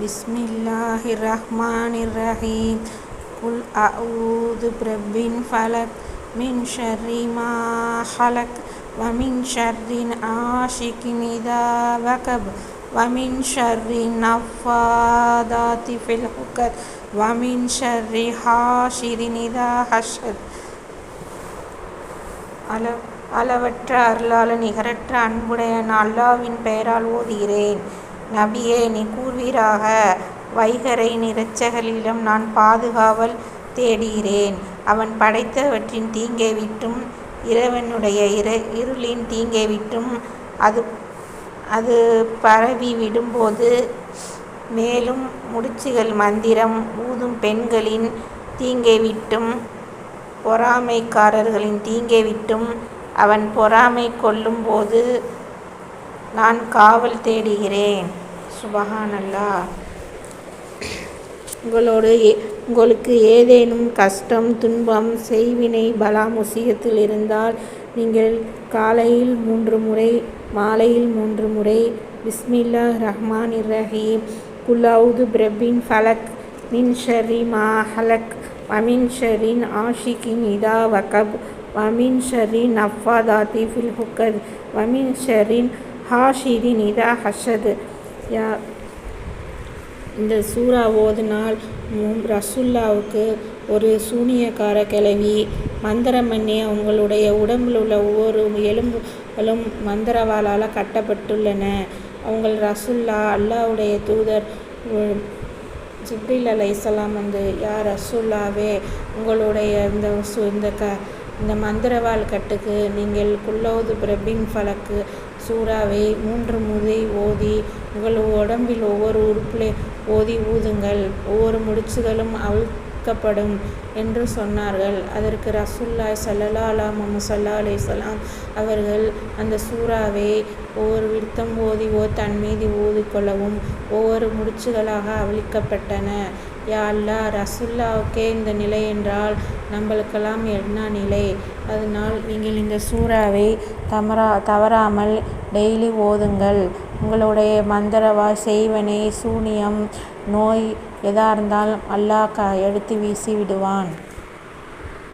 Bismillahirrahmanirrahim. Qul a'udzu birabbin falaq min syarri ma khalaq wa min syarri asyikin idza waqab wa min syarri naffadati fil 'uqad wa min syarri hasidin idza hasad. அளவற்ற அருளாளன் நிகரற்ற அன்புடையன் அல்லாஹ்வின் பெயரால் ஓதுகிறேன். நபியே, நீ கூறுவீராக, வைகறையின் இரைச்சல்களிடம் நான் பாதுகாவல் தேடுகிறேன். அவன் படைத்தவற்றின் தீங்கை விட்டும் இறைவனுடைய இருளின் தீங்கை விட்டும் அது பரவி விடும்போது, மேலும் முடிச்சுகள் மந்திரம் ஊதும் பெண்களின் தீங்கை விட்டும் பொறாமைக்காரர்களின் தீங்கை விட்டும் அவன் பொறாமை கொள்ளும் போது நான் காவல் தேடுகிறேன். சுபஹானல்லாஹ். உங்களுக்கு ஏதேனும் கஷ்டம், துன்பம், செய்வினை, பலா, முசீபத்தில் இருந்தால் நீங்கள் காலையில் 3 முறை, மாலையில் 3 முறை பிஸ்மில்லாஹிர்ரஹ்மானிர்ரஹீம் குல் அஊது பிரப்பின் ஃபலக் மின் ஷர்ரி மா ஹலக் வ மின் ஷர்ரி ஆஷிகின் இதா வகப் வ மின் ஷர்ரி நஃபாதாத்தி ஃபில் உக்கத் வ மின் ஷர்ரி ஹாசிதின் இதா ஹசத். இந்த சூரா ஓதுனால் ரசூலுல்லாவுக்கு ஒரு சூனியக்கார கிழவி மந்திரம் பண்ணி அவங்களுடைய உடம்பில் உள்ள ஒவ்வொரு எலும்புகளும் மந்திரவாளால் கட்டப்பட்டுள்ளன. அவங்கள் ரசூலுல்லா அல்லாஹ்வுடைய தூதர் ஜிப்ரீல் அலைஹிஸ்ஸலாம் வந்து, யா ரசூலுல்லாவே, உங்களுடைய இந்த மந்திரவாள் கட்டுக்கு நீங்கள் குல் அஊது பிரப்பின் ஃபலக் சூறாவை 3 முறை ஓதி உங்கள் உடம்பில் ஒவ்வொரு உறுப்பிலே ஓதி ஊதுங்கள், ஒவ்வொரு முடிச்சுகளும் அவிழ்க்கப்படும் என்று சொன்னார்கள். அதற்கு ரசூலுல்லாஹி ஸல்லல்லாஹு அலைஹி வஸல்லம் அவர்கள் அந்த சூறாவை ஒவ்வொரு விருத்தம் ஓதி தன் மீது ஊதிக்கொள்ளவும் ஒவ்வொரு முடிச்சுகளாக அவிழ்க்கப்பட்டன. யா அல்லாஹ், ரசூலுல்லாவுக்கே இந்த நிலை என்றால் நம்மளுக்கெல்லாம் என்ன நிலை? அதனால் நீங்கள் இந்த சூறாவை தவறாமல் டெய்லி ஓதுங்கள். உங்களுடைய மந்திரவாள், செய்வனை, சூனியம், நோய் எதா இருந்தாலும் அல்லாஹ் எடுத்து வீசி விடுவான்.